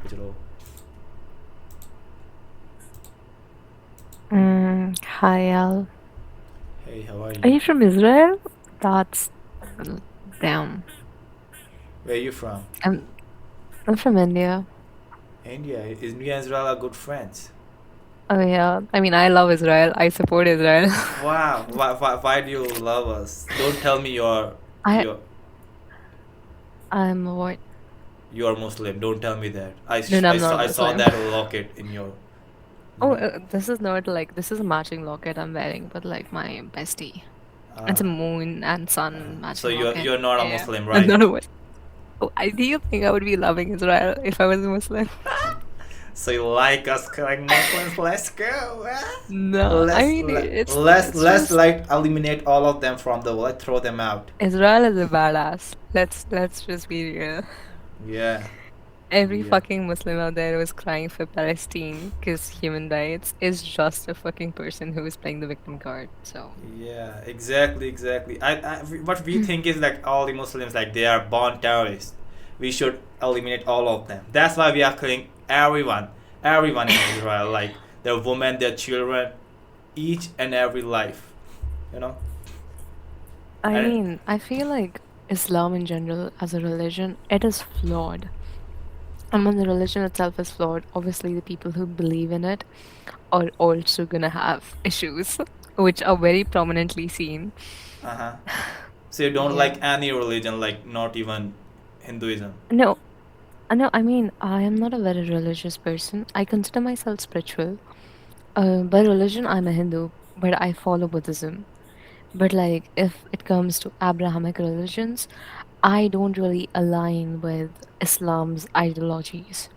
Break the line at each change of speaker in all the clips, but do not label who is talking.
चलो.
Hi, Al.
Hey, how are
Are
you?
you from Israel? That's uh, damn.
Where are you from?
I'm I'm from India.
India. India and Israel are good friends.
Oh yeah. I mean, I love Israel. I support Israel.
Wow. Why do you love us? Don't tell me
I
you're
I'm what?
you're Muslim. Don't tell me that.
No, no, I'm not a
I saw
Muslim.
that locket in your, you
Oh,
know.
this is not like this is a matching locket I'm wearing, but like my bestie. It's
Uh,
a moon and sun
so
matching
you're
locket.
you're not a
Yeah.
Muslim,
I'm
right?
not a Muslim. Oh, do you think I would be loving Israel if I was a Muslim?
So you like us like Muslims? Let's go.
No, I mean it's
Let's
just
like eliminate all of them from the world. Throw them out.
Israel is a badass. Let's just be real.
Yeah.
Every
Yeah.
fucking Muslim out there who is crying for Palestine because human rights is just a fucking person who is playing the victim card. So,
Yeah, exactly. What we think is like all the Muslims like they are born terrorists. We should eliminate all of them. That's why we are killing everyone in Israel, like their women, their children, each and every life. You know,
I
and
mean, I feel like Islam in general as a religion, it is flawed. And when the religion itself is flawed, obviously the people who believe in it are also gonna have issues, which are very prominently seen.
uh-huh. So you don't
Yeah.
like any religion, like not even Hinduism.
No, no, I mean, I am not a very religious person. I consider myself spiritual. By religion, I'm a Hindu, but I follow Buddhism. But like, if it comes to Abrahamic religions, I don't really align with Islam's ideologies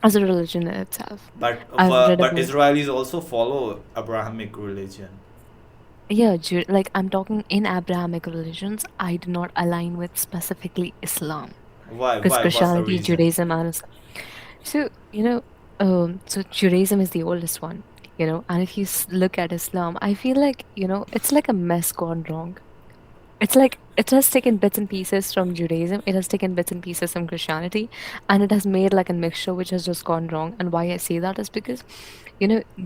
as a religion in itself. I've read
But
about,
Israelis also follow Abrahamic religion.
yeah, like I'm talking in Abrahamic religions, I do not align with specifically Islam because
What's the
Christianity,
reason?
Judaism, and Islam. So, so Judaism is the oldest one, and if you look at Islam, I feel like, it's like a mess gone wrong. It's like it has taken bits and pieces from Judaism, it has taken bits and pieces from Christianity, and it has made like a mixture which has just gone wrong. And why I say that is because,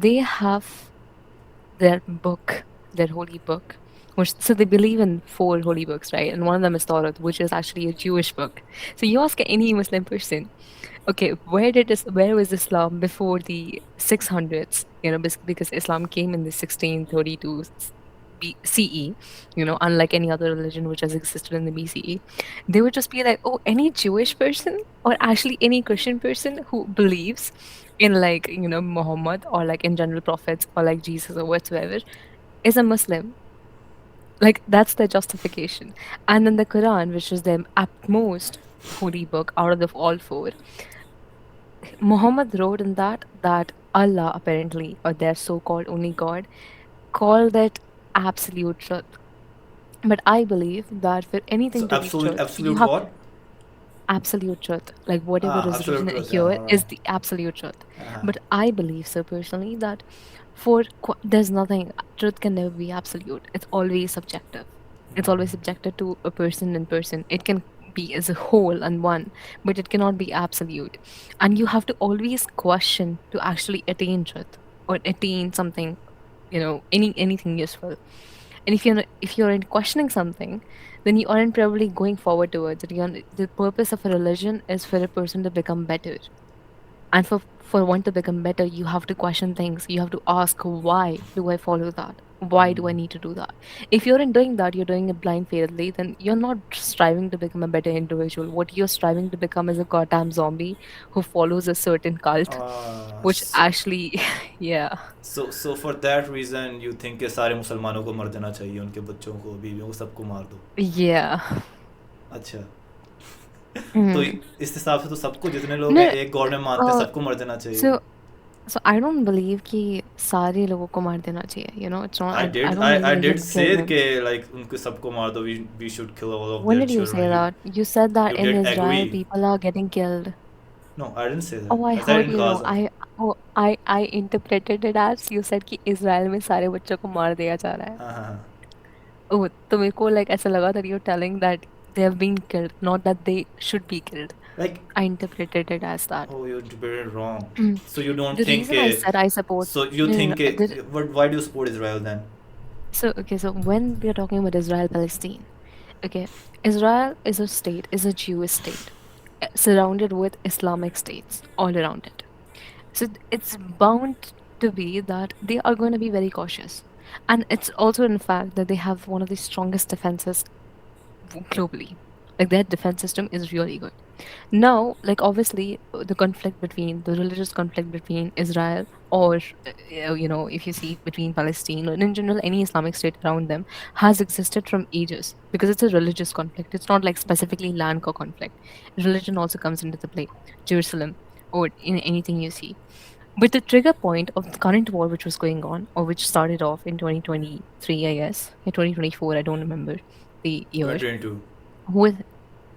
they have their book, their holy book, which so they believe in four holy books, right? And one of them is Torah, which is actually a Jewish book. So you ask any Muslim person, okay, where was Islam before the 600s? Because Islam came in the 1632 CE, unlike any other religion which has existed in the BCE. They would just be like, oh, any Jewish person or actually any Christian person who believes in like, Muhammad or like in general prophets or like Jesus or whatsoever is a Muslim. Like that's their justification. And then the Quran, which is their utmost holy book out of the all four, Muhammad wrote in that Allah apparently, or their so-called only God, called it absolute truth. But I believe that for
So
anything to be truth, you
absolute
have
what?
absolute truth. Like whatever is
Absolute
written
truth.
here
All right.
is the absolute truth.
Uh-huh.
But I believe so personally that there's nothing, truth can never be absolute. It's always subjective. It's always subjective to a person in person. It can be as a whole and one, but it cannot be absolute. And you have to always question to actually attain truth or attain something, anything useful. And if you're in questioning something, then you aren't probably going forward towards it. The purpose of a religion is for a person to become better. And for one to become better, you have to question things. You have to ask, why do I follow that? Why do I need to do that? If you're in doing that, you're doing it blindfoldedly, then you're not striving to become a better individual. What you're striving to become is a goddamn zombie who follows a certain cult, which
So,
actually, yeah.
so for that reason you think कि सारे मुसलमानों को मर देना चाहिए उनके बच्चों को बीवियों को सबको मार दो.
Yeah.
अच्छा. तो
Mhm.
इस हिसाब से तो सबको जितने लोग हैं
No,
एक गॉड में मानते हैं
uh,
सबको मर देना चाहिए.
so so I don't believe कि सारे लोगों को मार देना चाहिए. It's not. I don't
I
believe in
did
just
say
killing them.
कि like उनको सबको मार दो. We should kill all of
When
their
did you say
children.
that? You said that
You
in
did
Israel
agree.
people are getting killed.
No, I didn't say that.
Oh, I
I said
heard
in
you wrong.
Gaza.
I interpreted it as you said कि Israel में सारे बच्चों को मार दिया जा रहा है.
हाँ हाँ हाँ.
Oh, तो मेरे को like ऐसा लगा that you're telling that they have been killed, not that they should be killed.
Like,
I interpreted it as that.
oh, you're very wrong.
Mm.
So you don't
The
think
reason I said I support,
so you
no, no,
think
no.
why do you support Israel then?
So okay, so when we are talking about Israel Palestine, okay, Israel is a state, is a Jewish state, surrounded with Islamic states all around it. So it's bound to be that they are going to be very cautious. And it's also in fact that they have one of the strongest defenses globally. Like their defense system is really good. Now, like obviously, the conflict between the religious conflict between Israel or if you see between Palestine or in general any Islamic state around them has existed from ages because it's a religious conflict. It's not like specifically land conflict. Religion also comes into the play. Jerusalem or in anything you see. But the trigger point of the current war, which was going on, or which started off in 2023, I guess, in 2024, I don't remember the year.
2022.
With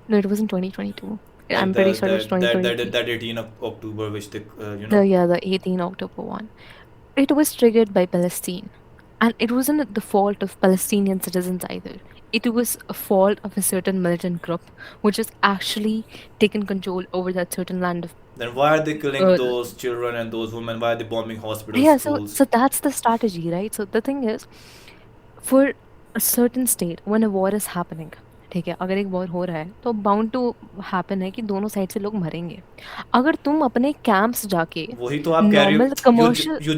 no, it wasn't 2022.
Like
I'm pretty sure it was 2023.
that 18 of October, which they you know.
The 18 October one. It was triggered by Palestine. And it wasn't the fault of Palestinian citizens either. It was a fault of a certain militant group which has actually taken control over that certain land of
Then why are they killing
uh,
those children and those women? Why are they bombing hospitals,
yeah,
schools?
so that's the strategy, right? So the thing is, for a certain state, when a war is happening, ठीक है, अगर एक war हो रहा है तो bound to happen है कि दोनों साइड से लोग मरेंगे. अगर तुम अपने कैंप्स जाके
वही तो आप कह रही हो.
Normal commercial
You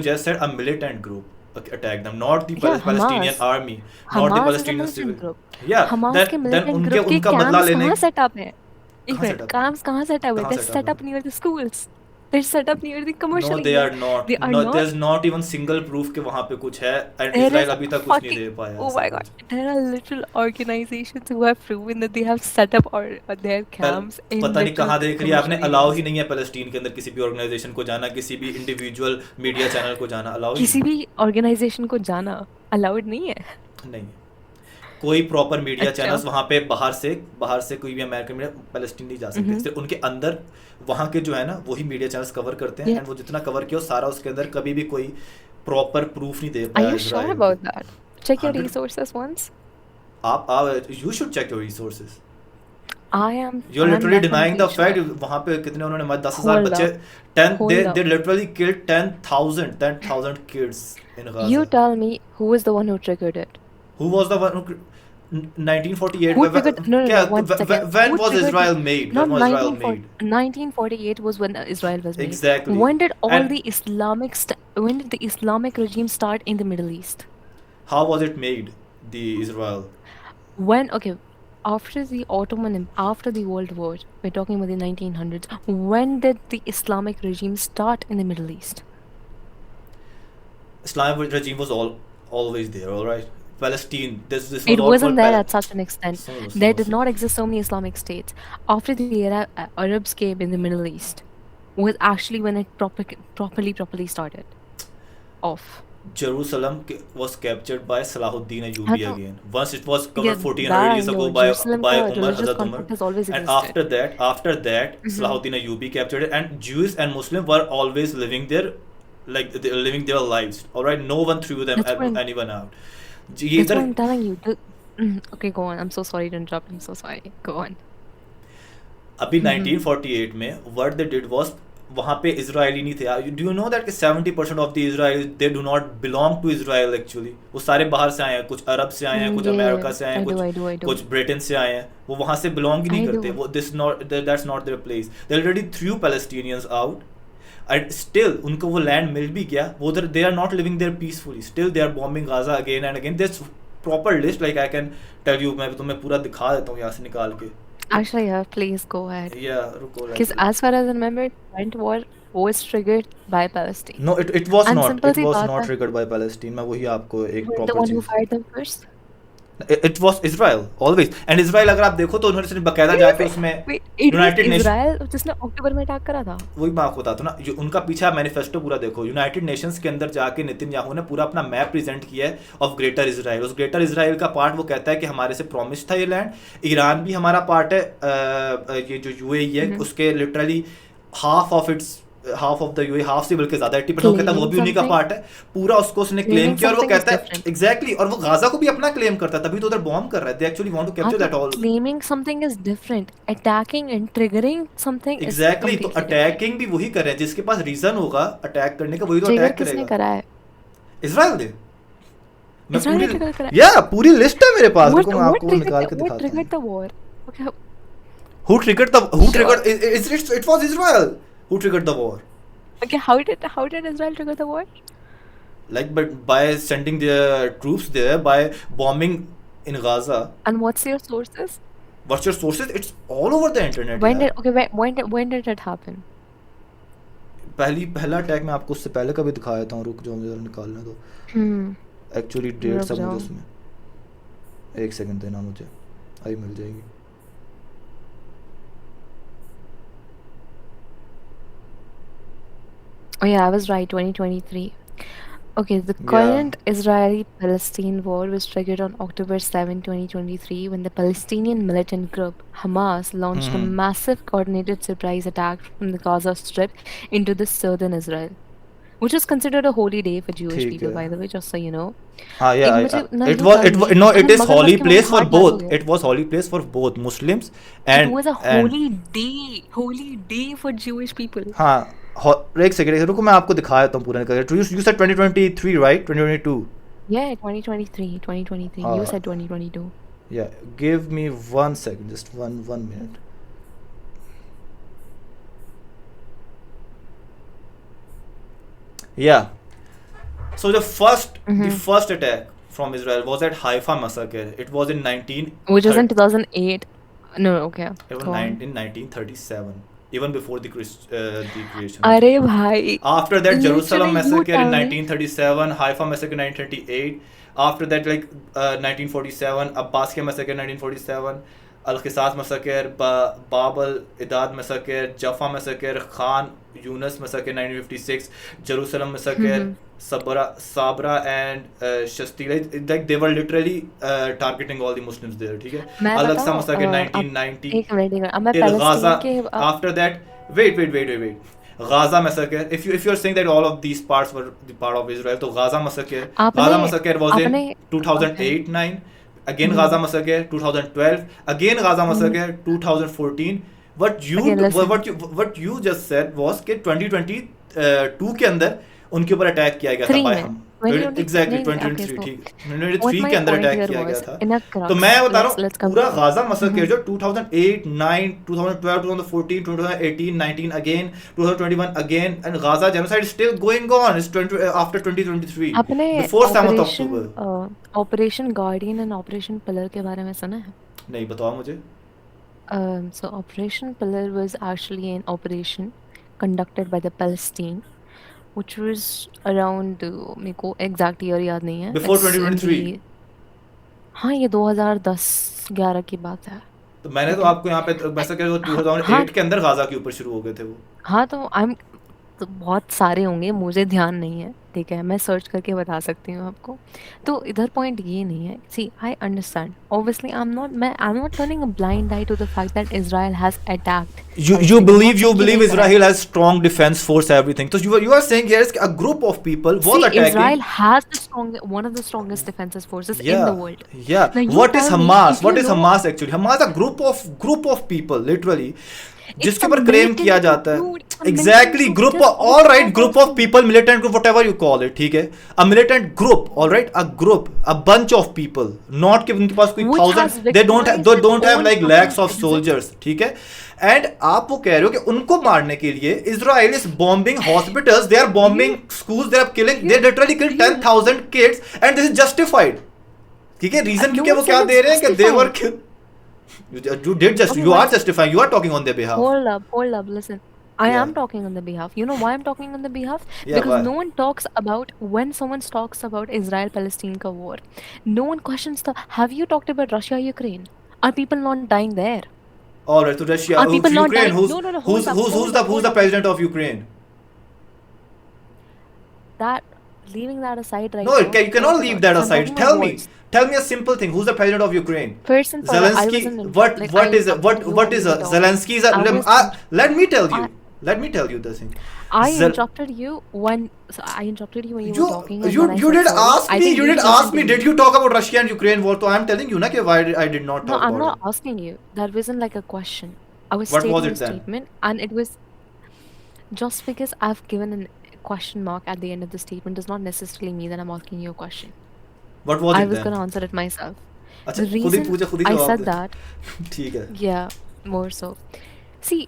just said a militant group attack them, not the Palestinian
Hamas
army, not the
Hamas is a
Palestinian
militant
civil.
Group.
Yeah,
Hamas के
then
मिलिटेंट ग्रुप के
उनका बदला
कैंप्स
लेने
कहाँ सेटअप है? एक
कहाँ
minute,
setup है?
कैंप्स कहाँ सेटअप है?
कहाँ
They're
सेटअप
set
है?
up near the schools. They're set up near the
No,
commercial
they are
areas.
not.
They are
No,
not.
there's not even single proof कि वहाँ पे कुछ है, and
There
Israel
is
अभी तक कुछ नहीं
fucking
दे पाया
oh
ऐसा
my
कुछ.
god, there are literal organizations who have proven that they have set up or their camps in
पता नहीं
literal
कहाँ देख रही है आपने.
commercial
allow
areas.
ही नहीं है पैलेस्टीन के अंदर किसी भी ऑर्गेनाइजेशन को जाना, किसी भी इंडिविजुअल मीडिया चैनल को जाना, अलाउ ही
किसी भी ऑर्गेनाइजेशन को जाना अलाउड नहीं है.
नहीं है. कोई प्रॉपर मीडिया
अच्छा.
चैनल्स वहाँ पे बाहर से कोई भी अमेरिकन मीडिया पैलेस्टीन नहीं जा सकते. सिर्फ उनके अंदर वहाँ के जो है ना वही मीडिया चैनल्स कवर करते हैं.
Yeah.
एंड वो जितना कवर किया सारा उसके अंदर कभी भी कोई प्रॉपर प्रूफ नहीं दे
Are
पाया
you sure
इजराइल
about
को.
that? Check your
100
resources once.
आप you should check your resources.
I am.
You're
I'm
literally denying the
definitely
fact.
sure.
वहाँ पे कितने उन्होंने 10,000
Hold
बच्चे
up. Hold up.
they literally killed 10,000 kids in Gaza.
You tell me who was the one who triggered it?
Who was the one who 1948
Who triggered? No, no,
क्या
no. One second.
when
Who
was
triggered
Israel
it?
made?
Not
When was Israel made?
1948 was when Israel was made.
Exactly.
When did all
And
the when did the Islamic regime start in the Middle East?
how was it made? The Israel.
When, okay, after the after the World War, we're talking about the 1900s. When did the Islamic regime start in the Middle East?
Islamic regime was always there. All right. Palestine. This was
It
all
wasn't
called
there at such an extent. There did not exist so many Islamic states. After the Arabs came in the Middle East, was actually when it properly started off.
Jerusalem was captured by Salahuddin Ayyubi
हाँ तो
again. Once it was covered
yeah,
1400
that I
years ago
know.
by
Jerusalem का
Umar,
religious
Hazrat Umar.
conflict has always
And
existed.
after that, Salahuddin Ayyubi captured it, and Jews and Muslims were always living their living their lives. All right, no one threw them
That's what
anyone out.
that's what I'm telling you. Okay, go on. I'm so sorry to interrupt. I'm so sorry. Go on.
अभी 1948 में what they did was वहाँ पे Israeli नहीं थे. Do you know that 70% of the Israelis they do not belong to Israel actually. वो सारे बाहर से आए हैं, कुछ अरब से आए हैं, कुछ
Yeah,
अमेरिका से आए हैं,
I do.
कुछ ब्रिटेन से आए हैं. वो वहाँ से बिलोंग ही नहीं
I
करते.
do.
वो that's not their place. They already threw Palestinians out. And still उनको वो लैंड मिल भी गया. वो उधर they are not living there peacefully. Still they are bombing Gaza again and again. There's proper list like I can tell you. मैं तुम्हें पूरा दिखा देता हूँ यहाँ से निकाल के.
Actually, yeah, please go ahead.
Yeah, रुको.
Because as far as I remember, Current War was triggered by Palestine.
No, it was
And
not.
simple
It
C
was
बात
not
है,
triggered by Palestine. मैं वही आपको एक
the
proper
one who
चीज.
fired them first.
It was Israel always. And Israel अगर आप देखो तो उन्होंने सिर्फ बकायदा जाके उसमें
Wait, it was
United nation
Israel जिसने अक्टूबर में अटैक करा था.
वही मैं आपको बताता हूँ ना. उनका पीछे आप मैनिफेस्टो पूरा देखो. यूनाइटेड नेशंस के अंदर जाके नितिन याहू ने पूरा अपना मैप प्रेजेंट किया है ऑफ ग्रेटर इसराइल. उस ग्रेटर इसराइल का पार्ट वो कहता है कि हमारे से प्रॉमिस था ये लैंड. ईरान भी हमारा पार्ट है. ये जो यूएई है उसके literally half of it's half of the UA, half से बल्कि ज्यादा 80% वो कहता है वो भी उन्हीं का पार्ट है, पूरा उसको उसने क्लेम किया और वो कहता है एग्जैक्टली, और वो गाजा को भी अपना क्लेम करता है, तभी तो उधर बॉम्ब कर रहा है, they actually want to capture that all.
Claiming something is different, attacking and triggering something is
exactly, तो अटैकिंग भी वही कर रहे हैं जिसके पास रीजन होगा अटैक करने का, वही तो अटैक करेगा।
किसने करा है?
इजराइल ने। मैं
इजराइल
पूरी
ने करा है?
या पूरी लिस्ट है मेरे पास, देखो मैं आपको निकाल के दिखाता हूं।
Triggered the war? Okay,
Who triggered it was Israel who triggered the war.
okay, how did Israel trigger the war?
Like by sending their troops there, by bombing in Gaza.
And what's your sources?
What's your sources? It's all over the internet.
When did it happen?
पहला attack मैं आपको उससे पहले का भी दिखाया था, रुक जाओ मुझे निकालने दो। एक्चुअली डेट सब मुझे उसमें, एक सेकंड देना मुझे, आई मिल जाएगी।
Oh yeah, I was right, 2023. Okay, the current Israeli-Palestine war was triggered on October 7, 2023, when the Palestinian militant group Hamas launched a massive coordinated surprise attack from the Gaza Strip into the southern Israel, which is considered a holy day for Jewish people, by the way, just so you know.
It is holy place for both. It was holy place for both Muslims and
it was a holy day for Jewish people.
हाँ, एक second रुको, मैं आपको दिखाया था पूरा निकाल। You said 2023, right? 2022.
Yeah, 2023. You said 2022.
Yeah, give me 1 second, just one minute. Yeah. So the first attack from Israel was at Haifa massacre. It was in
which was in 2008. No, okay.
It was in 1937. Even before the creation.
Arey bhai.
After that, Jerusalem massacre in 1937, Haifa massacre in 1938. After that, 1947, Abbasiyah massacre in 1947, Al-Qisas massacre, Bab al-Idad massacre, Jaffa massacre, Khan Yunus massacre in 1956, Jerusalem massacre, Sabra and Shatila. Like they were literally targeting all the Muslims there. ठीक है? Al-Aqsa massacre in 1990. Till Gaza. After that, wait. Gaza massacre. If you're saying that all of these parts were the part of Israel, so Gaza massacre was in 2008-9. Again Gaza massacre 2012. Again Gaza massacre 2014. What you just said was कि 2022 के अंदर उनके ऊपर attack किया गया था bye हम। Exactly 2023, ठीक 2023 के अंदर अटैक किया गया था। तो मैं बता रहा हूँ पूरा गाजा मसकर जो 2008, 9, 2012, 2014, 2018, 19 again, 2021 again, and Gaza genocide is still going on. It's after 2023. Before 7th October.
Operation Guardian and Operation Pillar के बारे में सुना है?
नहीं, बताओ मुझे।
So Operation Pillar was actually an operation conducted by the Palestine, which was around मेरे को exact year याद नहीं है।
Before 2023.
हाँ, ये 2010-11 की बात है।
तो मैंने तो आपको यहाँ पे वैसा कह 2008 के अंदर गाजा के ऊपर शुरू हो गए थे वो।
हाँ, तो बहुत सारे होंगे, मुझे ध्यान नहीं है, ठीक है, मैं सर्च करके बता सकती हूँ आपको। तो इधर पॉइंट ये नहीं है। See, I understand, obviously I am not turning a blind eye to the fact that Israel has attacked.
You believe Israel has strong defense force, everything. So you are saying here is a group of people was attacking.
Israel has one of the strongest defenses forces in the world.
Yeah. What is Hamas? What is Hamas actually? Hamas is a group of people literally. जिसके ऊपर claim किया जाता है exactly group of people, militant group, whatever you call it, ठीक है, a militant group, all right, a bunch of people, not कि उनके पास कोई thousands, they don't have like lakhs of soldiers, ठीक है, and आप वो कह रहे हो कि उनको मारने के लिए Israel is bombing hospitals, they are bombing schools, they are killing, they literally killed 10,000 kids and this is justified, ठीक है, reason क्योंकि वो क्या दे रहे हैं कि they were killed. You are justifying. You are talking on their behalf.
Hold up. Listen, I am talking on their behalf. You know why I'm talking on their behalf?
Yeah,
because
why?
No one talks about when someone talks about Israel-Palestine ka war. No one questions have you talked about Russia-Ukraine? Are people not dying there?
All right, so Russia,
Are people not
Ukraine,
dying?
who's the president of Ukraine?
Leaving that aside right
now.
No,
you cannot leave that aside. Tell me a simple thing. Who's the president of Ukraine?
First and foremost,
Zelensky. What is Zelensky? Let me tell you. Let me tell you the thing.
I
Zel-
interrupted you when I interrupted you when you
you
were talking, and
you
when I
you
said
did
sorry,
ask
I
me.
think
You
you
did
listened
ask
to
me.
me.
Did you talk about Russia and Ukraine war? So I'm telling you na कि why I did not
No,
talk
I'm
about
not
it.
asking you. That wasn't like a question. I was
What was
stating a
it then?
statement, and it was just because I've given a question mark at the end of the statement does not necessarily mean that I'm asking you a question.
What was
I
it
was
then?
gonna answer it myself.
अच्छा
The
खुद ही
reason
पूछा खुद ही
I
जवाब
said
they.
that,
ठीक है.
yeah, more so. See,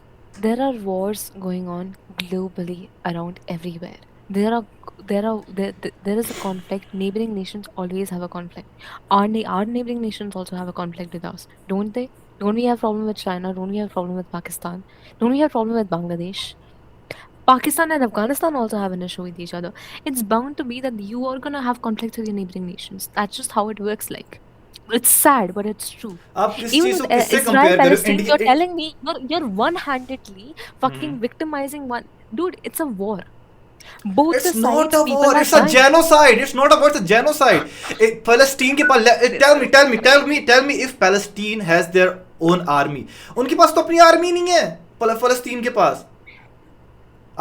there are wars going on globally around everywhere. There is a conflict. Neighboring nations always have a conflict. Our neighboring nations also have a conflict with us, don't they? Don't we have problem with China? Don't we have problem with Pakistan? Don't we have problem with Bangladesh? Pakistan and Afghanistan also have an issue with each other. It's bound to be that you are gonna have conflicts with your neighboring nations. That's just how it works. Like, it's sad, but it's true.
आप किस
Even
चीज
with
को किससे
Israel
compare कर रहे हो?
Palestine, you're
India.
telling me you're one-handedly fucking victimizing one dude. It's a war. Both the
It's not
sides,
a
people
war.
are
It's a
dying.
genocide. It's not a war. It's a genocide. Palestine के पास. Tell me if Palestine has their own army. उनके पास तो अपनी army नहीं है. फलस्तीन के पास.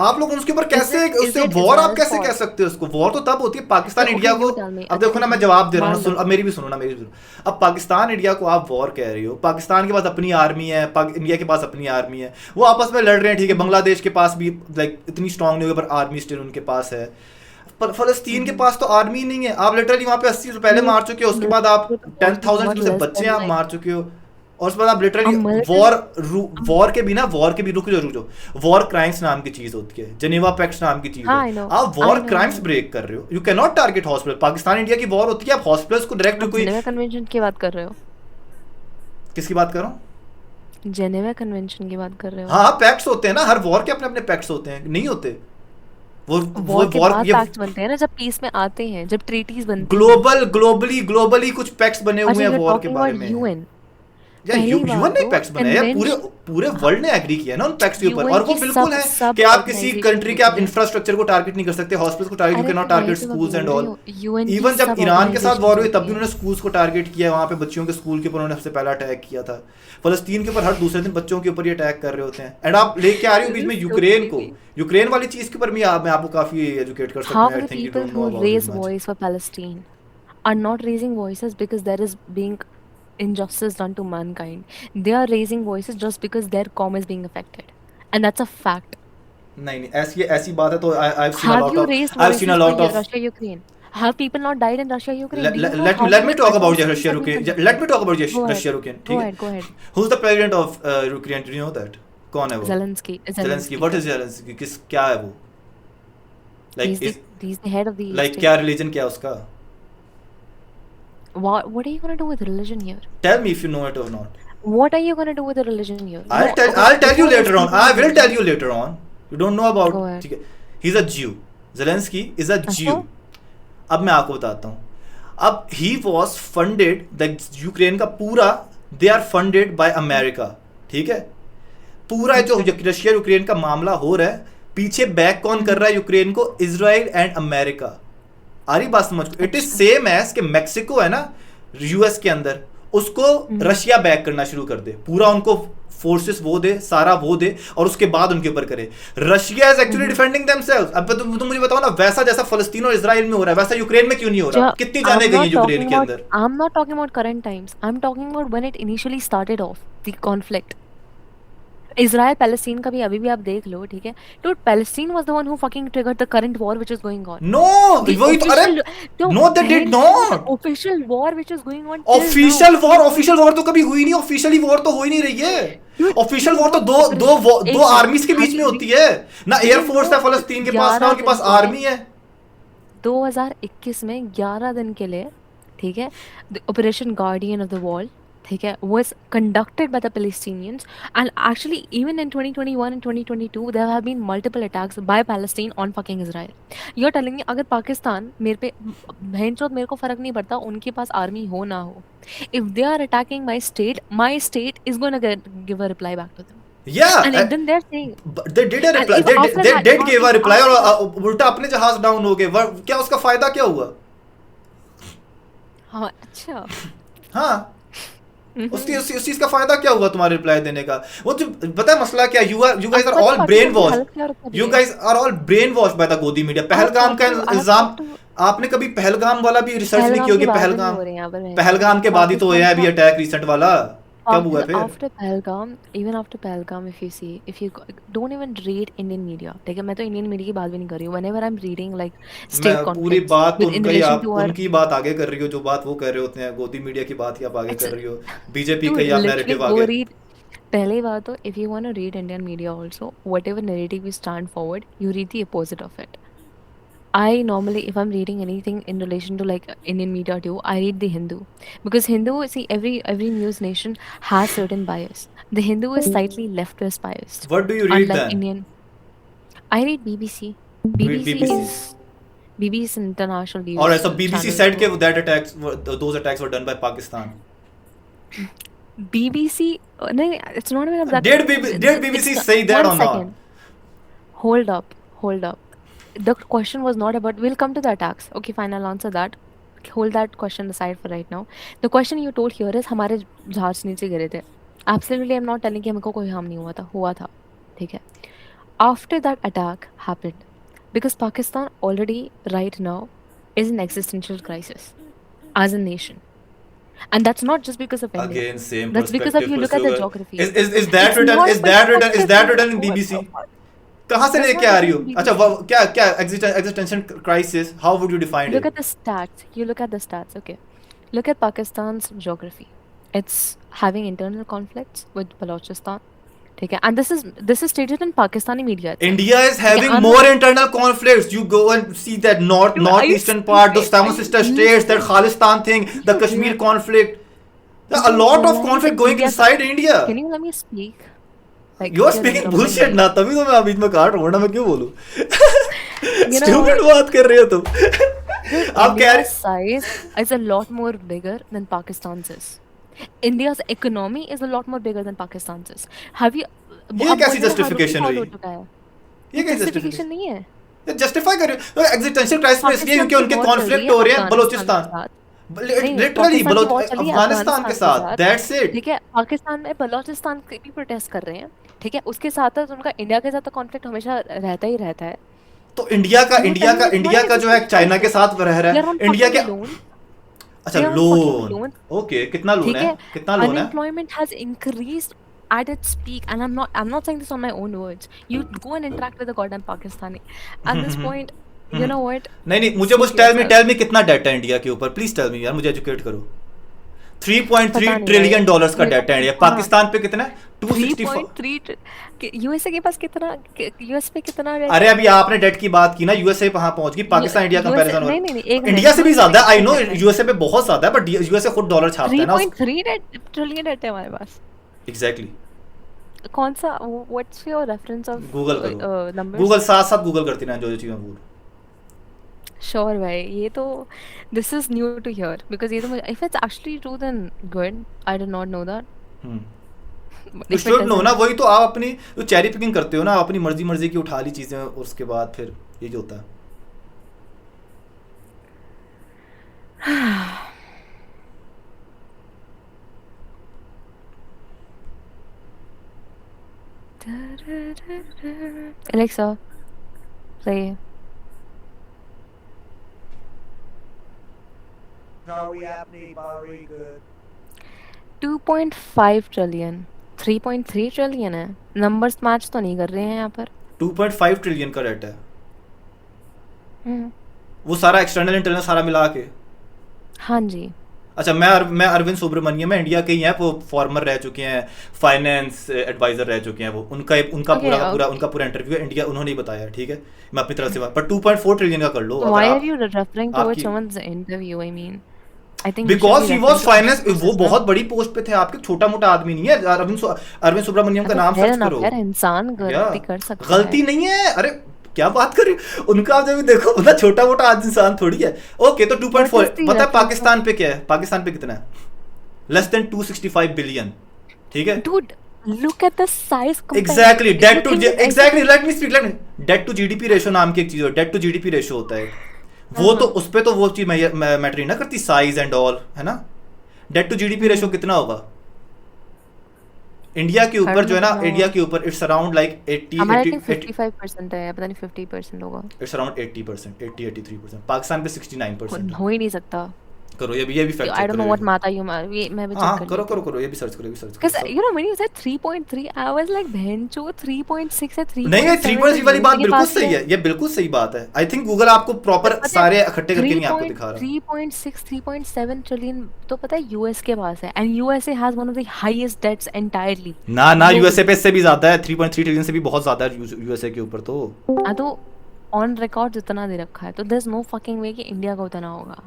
आप लोग उसके ऊपर
Is
कैसे
it is
उससे
it
वॉर आप
Israel's
कैसे कह
fault?
सकते हो उसको? वॉर तो तब होती है पाकिस्तान
Okay,
इंडिया को.
you tell me.
अब
अच्छा
देखो ना, मैं
ठीक है.
जवाब दे रहा हूँ ना,
मान
सुन.
लो.
अब मेरी भी सुनो ना, मेरी भी सुनो. अब पाकिस्तान इंडिया को आप वॉर कह रही हो. पाकिस्तान के पास अपनी आर्मी है, इंडिया के पास अपनी आर्मी है. वो आपस में लड़ रहे हैं, ठीक है. बांग्लादेश के पास भी लाइक इतनी स्ट्रांग नहीं होगी, पर आर्मी स्टिल उनके पास है. पर फलस्तीन के
Mhm.
पास तो आर्मी नहीं है. आप लिटरली वहां पे 80 से पहले मार चुके हो. उसके बाद आप
Forces
10,000
not
किलो से
less
बच्चे
than
आप
like
मार चुके हो. और उसके बाद आप literally
a military.
War
Um,
war के बिना वॉर के भी रुक जाओ. वॉर क्राइम्स नाम की चीज होती है, जेनेवा पैक्ट्स नाम की चीज है.
I know.
आप
I
war
know. I
crimes
know.
Break कर रहे हो. You can not target hospital. Pakistan India की वॉर होती है, आप हॉस्पिटल्स को डायरेक्ट
आप
कोई.
जेनेवा कन्वेंशन की बात कर रहे हो?
किसकी बात कर रहा हूँ?
जेनेवा कन्वेंशन की बात कर रहे हो?
हाँ, पैक्ट्स होते हैं ना. हर वॉर के अपने अपने पैक्ट्स होते हैं, नहीं होते? वो
वॉर के
वॉर
बाद
ये
पैक्ट्स बनते हैं ना, जब पीस में आते हैं, जब ट्रीटीज बनती हैं.
ग्लोबली कुछ पैक्ट्स बने
अच्छा,
हुए हैं
you're
वॉर के
talking
बारे
about
में.
UN.
यार
पहली
यूएन
बात
ने
तो
पैक्ट्स बनाए यार. पूरे
कन्वेंशन
पूरे वर्ल्ड ने एग्री किया ना उन पैक्ट्स के ऊपर.
यूएन
और वो
की
बिल्कुल है
सब
कि आप किसी
ऑर्गेनाइजेशन
कंट्री के आप
होती है.
इंफ्रास्ट्रक्चर को टारगेट नहीं कर सकते, हॉस्पिटल्स को टारगेट, यू कैन
अरे
नॉट
मैं
टारगेट
तो मैं
स्कूल्स
बोल
एंड
रही
ऑल.
हूँ यूएन की
इवन जब
सब
ईरान के साथ
ऑर्गेनाइजेशन
वॉर हुई
होती
तब भी
हैं.
उन्होंने स्कूल्स को टारगेट किया. वहां पे बच्चों के स्कूल के ऊपर उन्होंने सबसे पहला अटैक किया था. फलस्तीन के ऊपर हर दूसरे दिन बच्चों के ऊपर ये अटैक कर रहे होते हैं. एंड आप लेके आ रही हो बीच
This
में
is so
यूक्रेन को.
crazy.
यूक्रेन वाली चीज के ऊपर भी मैं आपको काफी एजुकेट कर सकता
How
हूँ. आई
the
think you
people
don't know
who
about it
raise
much.
voice for Palestine are not raising voices because there is being injustice done to mankind. They are raising voices just because their calm is being affected. And that's a fact.
नहीं ऐसी ऐसी बात है तो I have seen a
Have
lot
you
of
raised
I have seen a
voices for
lot of.
Russia, Ukraine? Have people not died in Russia, Ukraine? Do you know
let
how
me let me
much
talk about
Palestinians
Russia
have been
Ukraine.
convicted?
Let me talk about
Go
Russia
ahead.
Ukraine.
Go
ठीक है.
ahead. Go ahead.
Who's the president of Ukraine? Do you know that? कौन है वो?
Zelensky.
Zelensky. What is Zelensky? किस क्या है वो? Like is
He's the head of the
like
state.
क्या religion क्या है उसका?
What are you gonna do with religion here?
Tell me if you know it or not.
What are you gonna do with the religion here?
I'll tell you later on. I will tell you later on. You don't know about.
Go ahead.
ठीक है. He's a Jew. Zelensky is a Jew. अब मैं आपको बताता हूँ. अब he was funded, the Ukraine का पूरा they are funded by America. ठीक है. पूरा जो रशिया यूक्रेन का मामला हो रहा है, पीछे बैक कौन कर रहा है यूक्रेन को? Israel and America. आ रही बात समझ को? इट इज सेम एज के मैक्सिको है ना यूएस के अंदर, उसको रशिया बैक करना शुरू कर दे. पूरा उनको फोर्सेस वो दे, सारा वो दे, और उसके बाद उनके ऊपर करे. Russia is actually defending themselves. अब तुम मुझे बताओ ना, वैसा जैसा फलस्तीन और इजराइल में हो रहा है वैसा यूक्रेन में क्यों नहीं हो रहा? कितनी जाने गई है यूक्रेन के अंदर?
I'm not talking about current times. I'm talking about when it initially started off, the conflict. Israel Palestine का भी अभी भी आप देख लो, ठीक है? Dude, Palestine was the one who fucking triggered the current war which is going on.
No, वही तो. अरे no, they did not.
Official war which is going on. till
official
now.
War तो कभी हुई नहीं. ऑफिशियली वॉर तो हो ही नहीं रही है. ऑफिशियल वॉर तो दो आर्मीज के बीच में होती है ना. एयरफोर्स है फलस्तीन के पास ना, उनके पास आर्मी है.
2021 में 11 दिन के लिए, ठीक है, operation guardian of the wall, ठीक है, was conducted by the Palestinians, and actually even in 2021 and 2022 there have been multiple attacks by Palestine on fucking Israel. You're telling me अगर पाकिस्तान मेरे पे भैंचोद मेरे को फर्क नहीं पड़ता उनके पास आर्मी हो ना हो, if they are attacking my state is gonna give a reply back to them.
Yeah,
and then they're saying
they did a reply. They did give a reply और उल्टा अपने जहाज डाउन हो गए. क्या उसका फायदा क्या हुआ?
हाँ अच्छा.
हाँ, उसकी उस चीज का फायदा क्या हुआ तुम्हारे रिप्लाई देने का? वो जो पता है मसला क्या, you guys are all brain
Pakistan की
वॉश,
हालत क्या कर
यू
रही है?
Guys are all brain wash by the Godi media.
आप
पहलगाम का
आफ्टर आप
इल्जाम,
आफ्टर
आपने कभी पहलगाम वाला भी रिसर्च नहीं की
पहलगाम
होगी?
की बात नहीं
पहलगाम,
हो रही यहाँ पर बहन चोद।
पहलगाम के बाद ही तो हुआ
पाकिस्तान
है अभी
का
अटैक रिसेंट वाला, कब हुआ
after
है फिर?
after Pahalgam, even after Pahalgam, if you see, if you don't even read Indian media, ठीक है, मैं तो इंडियन मीडिया की बात भी नहीं कर रही हूँ. Whenever I'm reading like
मैं
state
पूरी
conflicts
बात तो
with in
उनका ही,
relation
आप
to our,
उनकी बात आगे कर रही हो, जो बात वो कर रहे होते हैं, गोदी मीडिया की बात ही आप आगे
it's
कर रही हो, बीजेपी का
dude,
ही आप
literally
नैरेटिव
go
आगे।
read. पहले बात तो if you want to read Indian media also, whatever narrative you stand forward, you read the opposite of it. I normally, if I'm reading anything in relation to like Indian media too, I read the Hindu because Hindu, see, every news nation has certain bias. The Hindu is slightly leftist biased,
what do you read
unlike
then?
Indian. I read BBC.
Read
BBC
BBC.
is BBC is an international
और
news
ऐसा BBC
channel.
Said के
So
that attacks, those attacks were done by Pakistan.
BBC, no, it's not even that.
Did
It's
BBC
not,
say that
one
or not?
second. Hold up, hold up. The question was not about. We'll come to the attacks. Okay, fine. I'll answer that. Hold that question aside for right now. The question you told here is हमारे जहाज नीचे गिरे थे. Absolutely, I'm not telling कि हमको कोई harm नहीं हुआ था, ठीक है. After that attack happened, because Pakistan already right now is in existential crisis as a nation, and that's not just because of India.
Again, same
That's because of
perspective
you
for
look at the
sugar.
geography.
Is that
It's
written?
not
Is that written? Is
perspective.
that written in BBC? कहाँ से
That's
लेके
not
आ रही
written
हो?
in
अच्छा,
BBC.
क्या existential crisis? How would you define
Look
it?
at the stats. You look at the stats. Okay. Look at Pakistan's geography. It's having internal conflicts with Balochistan. Okay. And this is stated in Pakistani media itself.
India is
Okay,
having
I'm
more
not.
internal conflicts. You go and see that
Dude, are you
northeastern part, those
stupid? Are
seven
you
sister states, that
insane?
Khalistan thing,
Do
the
you
Kashmir
real?
conflict.
Do
A
you
lot of
realize
conflict
that
going
India?
inside India.
Can you let me speak? Like
You are
you're
speaking
interrupting
bullshit
me.
ना, तभी तो मैं बीच में काट रहा हूँ ना, मैं क्यों बोलूँ?
You know
Stupid
what?
बात कर रहे हो तुम।
Dude,
आप कह
India's
रहे,
size is a lot more bigger than Pakistan's is. India's economy is a lot more bigger than Pakistan's is. Have you?
ये
अब
कैसी
बोल रहे हैं हाँ रुपी
justification
फॉल
रही?
हो चुका है.
ये
ये
कैसी
justification
justification?
नहीं है.
ये justify कर रहे हो? एग्जिस्टेंशियल क्राइसिस में इसलिए
पाकिस्तान
क्योंकि
की
उनके
वॉर चल रही
कॉन्फ्लिक्ट
है
हो रहे हैं
अफगानिस्तान के
बलोचिस्तान,
साथ. नहीं,
लिटरली
पाकिस्तान की वॉर चल रही है
अफगानिस्तान के
अफगानिस्तान के
साथ,
साथ.
That's it.
ठीक है, पाकिस्तान में बलोचिस्तान के भी प्रोटेस्ट कर रहे हैं. ठीक है, उसके साथ साथ उनका इंडिया के साथ तो कॉन्फ्लिक्ट हमेशा रहता ही रहता है.
तो इंडिया का
And you're telling me it's not
India
an
का जो है
existential
चाइना के
crisis.
साथ रह रहा
They are
है,
on
इंडिया
fucking
के,
loans.
अच्छा
They are on fucking
loan,
loans.
Okay, कितना लोन
ठीक
है,
है,
कितना लोन है?
unemployment has increased at its peak, and I'm not saying this on my own words. You go and interact with the goddamn Pakistani. At this point, you know what?
नहीं मुझे बस
Suit yourself.
Tell me कितना date है India के ऊपर, please tell me यार, मुझे educate करो। 3.3
पता नहीं
ट्रिलियन
भाई.
डॉलर्स का
मेरे
डेट है इंडिया।
को हाँ
पाकिस्तान पे कितना है? 264।
3.3 यूएसए के पास कितना, यूएस पे कितना डेट
अरे
है?
अभी आपने डेट की बात की ना, यूएसए कहाँ पहुंच गई, पाकिस्तान इंडिया
यूएसए
कंपैरिजन
नहीं नहीं नहीं, एक
इंडिया
मिनट.
से भी
यूएसए
ज्यादा
पे
है, आई नो
कितना डेट है?
यूएसए पे बहुत ज्यादा है, बट यूएसए खुद डॉलर छापता है ना
3.3 ट्रिलियन डेट है हमारे पास.
एग्जैक्टली।
कौन सा, what's your reference of
Google करो,
नंबर्स?
गूगल साथ साथ गूगल करती ना, जो चीजें बोल।
श्योर भाई, ये तो this is new to hear because ये तो मुझे, if it's actually true then good. I did not know that.
You
if it
should know ना,
डजंट,
वही तो आप अपनी जो चेरी पिकिंग करते हो ना, अपनी मर्जी की उठा ली चीजें, और उसके बाद फिर ये जो होता है।
Alexa, play.
Sorry, Apney, very good.
2.5 trillion, 3.3 trillion है. नंबर्स मैच तो नहीं कर रहे हैं यहाँ पर.
2.5 ट्रिलियन का डेट है,
हम्म.
वो सारा एक्सटर्नल इंटरनल सारा मिला के।
हाँ जी.
अच्छा, मैं अरविंद सुब्रमण्यम है, इंडिया के ही हैं वो, फॉर्मर रह चुके हैं, फाइनेंस एडवाइजर रह चुके हैं वो, उनका
Okay,
पूरा इंटरव्यू है इंडिया, उन्होंने ही बताया, ठीक है, मैं अपनी तरफ से बात, पर 2.4 ट्रिलियन का कर लो
so
अगर
why are
आप,
you referring towards
आपकी,
someone's interview? I mean, I think you should
because
be
he was
referring to
finance,
other
वो
sources ना.
बहुत बड़ी पोस्ट पे थे, आपके छोटा मोटा आदमी नहीं है। अरविंद सुब्रमण्यम का
अरे
नाम
fair
सर्च
enough
करो।
यार, इंसान
या
गलती कर सकता
गलती
है.
नहीं है, अरे क्या बात कर रही हो? उनका आप जब भी देखो, मतलब छोटा मोटा आज इंसान थोड़ी है। ओके, तो
What
2.4,
is the
पता है
reference
पाकिस्तान
of?
पे क्या है? पाकिस्तान पे कितना है? लेस देन 265 बिलियन, ठीक है?
Dude, look at the size
exactly,
comparison.
Debt
You
to
think that
exactly, let me speak, debt to GDP ratio नाम की एक चीज है, डेट टू जीडीपी रेशो होता है, वो तो उस पे तो वो चीज मैटर ही ना करती, साइज एंड ऑल, है ना? डेट टू जीडीपी रेशो कितना होगा? इंडिया के ऊपर जो है ना,
I don't
इंडिया
know.
के ऊपर इट्स अराउंड लाइक 80
हमारा
80
थिंक 55% है, पता नहीं 50% होगा।
It's around 80%, 80 83%। पाकिस्तान पे 69% है।
हो ही नहीं सकता।
करो ये भी फैक्ट
I
चेक
don't
करो
know
ये
what
भी।
माता you मैं भी
हाँ
चेक
हाँ
कर
करो
लेती
करो
हूँ।
करो, ये भी सर्च करो, ये भी सर्च
Because
करो।
when you said 3.3, I was like बहनचो 3.6 है,
नहीं ये
3.7
3.3
तो
वाली बात
यूएसए के
बिल्कुल
पास ही
सही
है।
है, ये बिल्कुल सही बात है। आई थिंक गूगल आपको प्रॉपर
पता है
सारे इकट्ठे करके नहीं आपको दिखा रहा।
3.6 3.7 ट्रिलियन तो पता है यूएस के पास है, and USA has one of the highest debts entirely
ना यूएसए पे इससे भी ज्यादा है, 3.3 ट्रिलियन से भी बहुत ज्यादा है यूएसए के ऊपर तो।
हाँ तो ऑन रिकॉर्ड जितना दे रखा है, तो there is no fucking way कि इंडिया का उतना होगा।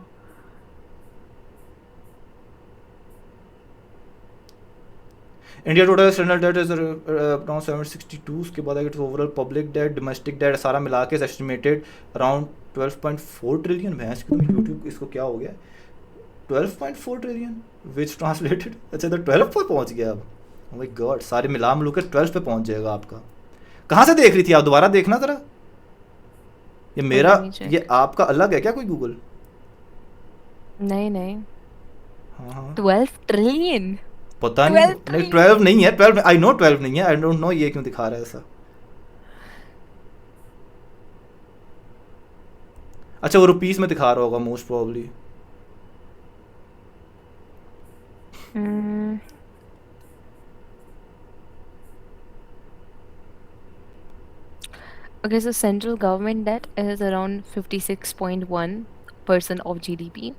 India total external debt is around 762, उसके बाद अगर overall public debt domestic debt सारा मिला के एस्टिमेटेड अराउंड 12.4 ट्रिलियन। भैंस की तो यूट्यूब इसको क्या हो गया, 12.4 ट्रिलियन विच ट्रांसलेटेड, अच्छा तो 12 पर पहुंच गया अब। ओह माय गॉड, सारे मिला के 12 पे पहुंच जाएगा आपका। कहाँ से देख रही थी आप, दोबारा देखना जरा। ये मेरा ये आपका अलग है क्या कोई गूगल?
नहीं
हाँ
12 ट्रिलियन
पता नहीं, नहीं 12 नहीं है, 12 आई नो 12 नहीं है, आई डोंट नो ये क्यों दिखा रहा है ऐसा। अच्छा वो रुपीस में दिखा रहा होगा most probably.
Okay, so central government debt is around 56.1% of GDP.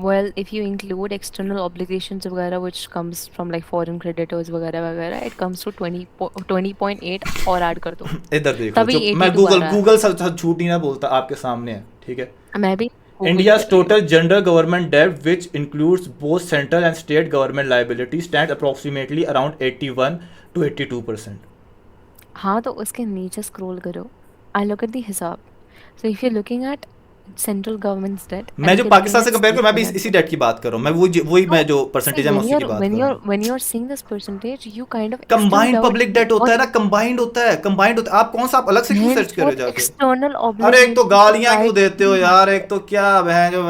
Well, if you include external obligations वगैरह which comes from like foreign creditors वगैरह, it comes to 20.8 और ऐड कर दो।
इधर देखो
तभी
जो मैं
82 आ रहा है।
गूगल झूठ नहीं ना बोलता, आपके सामने है ठीक है।
मैं भी
India's total general government debt, which includes both central and state government liabilities, stands approximately around 81 to 82%.
हाँ तो उसके नीचे स्क्रॉल करो, I look at the हिसाब. So if you're looking at central government's debt,
मैं जो पाकिस्तान से कंपेयर करूं, मैं भी इसी डेट की बात कर रहा हूं, मैं वही मैं जो परसेंटेज है मैं उसी की बात कर रहा हूं।
when you're seeing this percentage, you kind of
combined public debt होता है ना, कंबाइंड होता है। आप कौन सा आप अलग से क्यों सर्च कर रहे हो जाके?
एक्सटर्नल
अरे एक तो गालियां क्यों देते हो यार, एक तो क्या बहन जो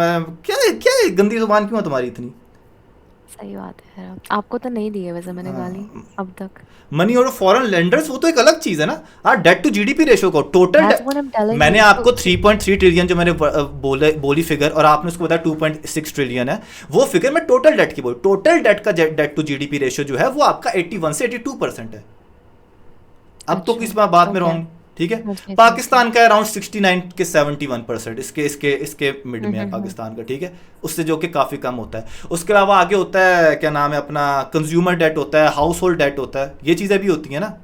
क्या गंदी जुबान क्यों है तुम्हारी इतनी?
सही बात है यार, आपको तो नहीं दी है वैसे मैंने गाली अब तक।
मनी और फॉरेन लेंडर्स वो तो एक अलग चीज है ना। हाँ डेट टू जीडीपी रेशियो को टोटल मैंने आपको 3.3 ट्रिलियन जो मैंने बोली फिगर, और आपने उसको बताया 2.6 ट्रिलियन है, वो फिगर मैं टोटल डेट की बोली। टोटल डेट का डेट टू जीडीपी रेशियो जो है वो आपका 81 से 82% है। अब तो किस बात में रॉन्ग, ठीक है। पाकिस्तान का अराउंड 69 के 71%, इसके मिड में है पाकिस्तान का, ठीक है, उससे जो कि काफ़ी कम होता है। उसके अलावा आगे होता है क्या नाम है अपना, कंज्यूमर डेट होता है, हाउस होल्ड डेट होता है, ये चीज़ें भी होती हैं ना।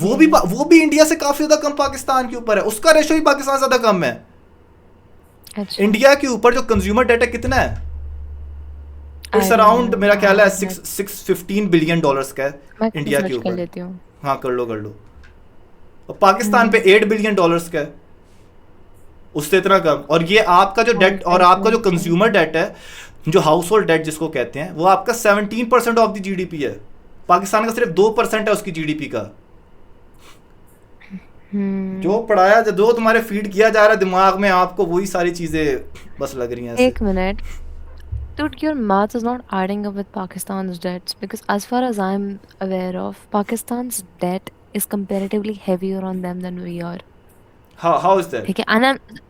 वो भी इंडिया से काफ़ी ज़्यादा कम पाकिस्तान के ऊपर है, उसका रेशो भी पाकिस्तान से ज़्यादा कम है।
अच्छा।
इंडिया के ऊपर जो कंज्यूमर डेट है कितना है, इट्स अराउंड मेरा ख्याल है 615 बिलियन डॉलर्स का है इंडिया के ऊपर। हाँ कर लो और पाकिस्तान पे 8 बिलियन डॉलर्स का है, उससे इतना कम। और ये आपका जो डेट और आपका जो कंज्यूमर डेट है, जो हाउस होल्ड डेट जिसको कहते हैं, वो आपका 17% ऑफ द जीडीपी है। पाकिस्तान का सिर्फ 2% है उसकी जीडीपी का। जो पढ़ाया जो तुम्हारे फीड किया जा रहा है दिमाग में, आपको वही सारी चीजें बस लग रही हैं।
एक minute, dude, your math is not adding up with Pakistan's debts, because as far as I'm aware of, Pakistan's debt is comparatively heavier on them than we are.
How is that?
ठीक है,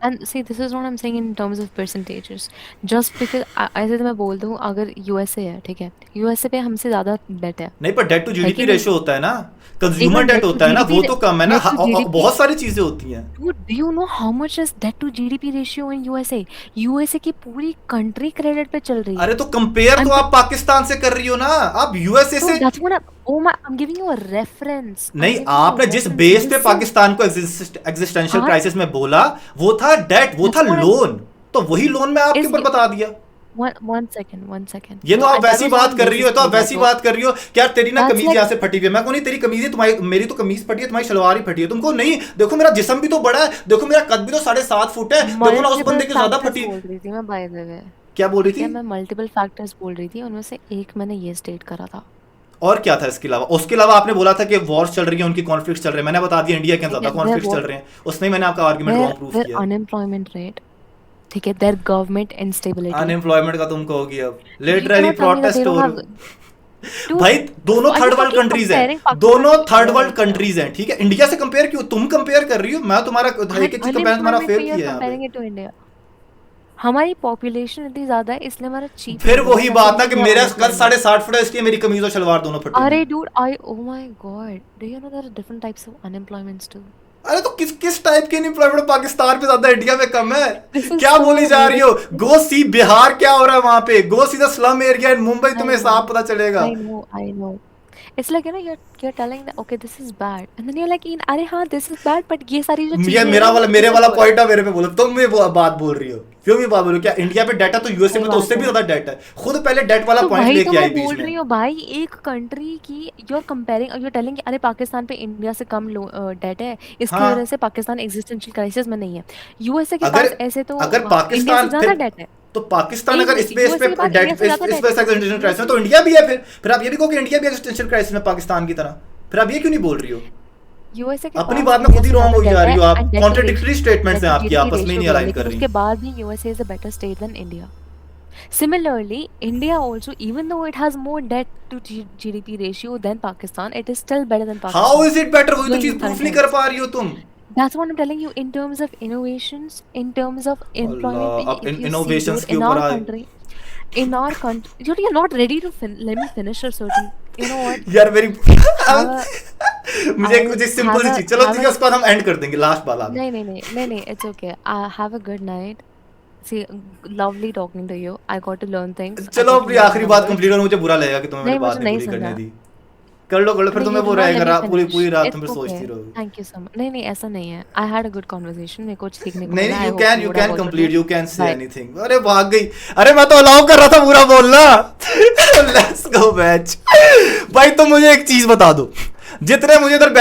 and see, this is what I'm saying in terms of percentages. Just because ऐसे तो मैं बोल दूँ, अगर USA है, ठीक है, यूएसए पे हमसे ज़्यादा डेट है।
नहीं पर डेट टू जीडीपी रेशियो होता है ना, कंज्यूमर डेट होता है ना, वो तो कम है ना, बहुत सारी चीजें होती हैं।
Do you know how much is debt to GDP ratio in USA? USA की पूरी कंट्री क्रेडिट पे चल रही है।
अरे तो कंपेयर तो आप पाकिस्तान से कर रही हो ना, आप यूएसए से।
That's what I'm giving you a reference.
नहीं, आपने जिस बेस पे पाकिस्तान को एग्जिस्टेंशियल क्राइसिस में बोला, वो था डेट, वो था लोन, तो वही लोन मैं आपके ऊपर बता दिया।
One second.
ये तो आप वैसी बात कर रही हो, तो आप वैसी बात कर रही हो क्या, तेरी ना कमीज यहाँ से फटी हुई है, मैं को नहीं, तेरी कमीज है, तुम्हारी मेरी तो कमीज फटी है, तुम्हारी शलवार ही फटी है, तुमको नहीं। देखो मेरा जिस्म भी तो बड़ा है, देखो मेरा कद भी तो 7.5 फुट है, देखो ना उस बंदे की ज्यादा फटी।
मैं बाय द वे
क्या बोल रही थी?
मैं मल्टीपल फैक्टर्स बोल रही थी, उनमें से एक मैंने ये स्टेट करा था।
और क्या था इसके अलावा? उसके अलावा आपने बोला था कि वॉर्स चल रही है, उनकी कॉन्फ्लिक्ट्स चल रहे हैं, मैंने बता दिया इंडिया के ज्यादा कॉन्फ्लिक्ट्स चल रहे हैं, उसमें मैंने आपका आर्गुमेंट रॉन्ग प्रूफ किया।
अनएम्प्लॉयमेंट रेट, ठीक है, देयर गवर्नमेंट इंस्टेबिलिटी।
अनएम्प्लॉयमेंट का तुम कहोगी अब, लिटरली प्रोटेस्ट हो रहा है।
Dude,
भाई दोनों
are
third
you
world
fucking
countries हैं,
comparing Pakistan
दोनों
to
third
India
world
right now?
Countries हैं, ठीक है। इंडिया से कंपेयर क्यों तुम कंपेयर कर रही हो? मैं तुम्हारा एक एक चीज कंपेयर तुम्हारा
Unemployment
फेल
पे
किया
you're
है यहाँ
comparing
पे।
it to India. हमारी पॉपुलेशन इतनी ज्यादा है इसलिए हमारा चीप
फिर
लेबर है,
वही
वैसे
बात ना
नहीं
कि
है
मेरा कद
अनएम्प्लॉयमेंट।
60.5 फुट है, इसलिए मेरी कमीज और शलवार दोनों फटेंगी।
अरे dude, oh my god, do you know there are different types of unemployments too?
अरे तो किस किस टाइप की अनएम्प्लॉयमेंट पाकिस्तान पे ज्यादा, इंडिया में कम है?
This is
क्या
so
बोली जा रही हो?
ridiculous.
गो सी बिहार क्या हो रहा है वहां पे, go see the slum area in Mumbai,
I
तुम्हें
know,
साफ पता चलेगा।
I know. It's like you're telling that okay this is bad and then you're like अरे हाँ this is bad but ये सारी जो
ये
चीजें हैं
मेरा
ना
वाला
वो
मेरे
this is
वाला
good.
पॉइंट है, मेरे पे बोलो तुम ये बात बोल रही हो, क्यों भी बात बोल रही हो? क्या इंडिया पे डेट है तो यूएसए
सही
में तो उससे
बात
भी
है।
ज्यादा डेट है, खुद पहले डेट वाला
तो
पॉइंट
वही तो
लेके आई
मैं
बीच
बोल रही
में।
हूँ भाई, एक कंट्री की you're comparing और you're telling कि अरे पाकिस्तान पे इंडिया से कम डेट है इसकी
हाँ
वजह से पाकिस्तान एग्जिस्टेंशियल क्राइसिस में नहीं है। यूएसए के
अगर
पास ऐसे तो
अगर
इंडिया
पाकिस्तान
से ज्यादा
फिर
डेट है।
तो पाकिस्तान
एक
अगर
मिनट,
इस बेस पे
यूएसए के पास
डेट
इंडिया से ज्यादा
इस
डेट
बेस
है।
एक्जिस्टेंशियल क्राइसिस में, तो
यूएसए
इंडिया भी है। फिर आप ये भी कहो कि इंडिया भी एक्जिस्टेंशियल क्राइसिस में पाकिस्तान की तरह, फिर आप ये क्यों नहीं बोल रही हो?
यूएसए के
अपनी
पास
बात में
इंडिया
खुद ही
से
रॉन्ग हो
ज्यादा
जा
डेट
रही
है
हो आप,
and that two
contradictory statements हैं आपकी, आपस में ही नहीं
रेशियो भी है,
अलाइन कर
लेकिन
रही।
उसके बाद भी USA is a better state than India. Similarly, India also, even though it has more debt to GDP ratio than Pakistan, it is still better than
how
Pakistan
is it better? वही तो
during
चीज
current
proof नहीं कर
times.
पा रही हो तुम।
That's what I'm telling you. In terms of innovations, in terms of employment,
अल्लाह, अब
if you see,
innovations
dude,
के ऊपर आए।
in our country, dude, you're not ready to let me finish a certain. You know what?
यार मेरी
Have a,
मुझे कुछ simple सी चीज, चलो ठीक है
have
उसके बाद हम एंड कर देंगे, लास्ट बात आप।
नहीं, it's okay. Have a good night. See, lovely talking to you. I got to learn things. I
चलो
got to
अपनी
learn
आखिरी बात
numbers.
कंप्लीट, और मुझे बुरा लगेगा कि तुम्हें मेरी
नहीं
बात
मुझे
नहीं
नहीं
पूरी करने
सुनना।
दी। कर लो फिर
अरे
तुम्हें
you
वो
did not
रहेगा
let me
पूरी
finish.
पूरी रात तुम
It's
फिर सोचती
okay.
रहोगी।
Thank you so much. नहीं ऐसा नहीं है. I had a good conversation. मेरे को सीखने को
नहीं
मिला.
नहीं,
I
you
hope
can
you
you
would have
can
also
complete,
too.
You can say
Bye.
Anything. अरे भाग गई, अरे मैं तो अलाउ कर रहा था पूरा बोलना। Let's go match. भाई तुम मुझे एक चीज बता दो, जितने मुझे इधर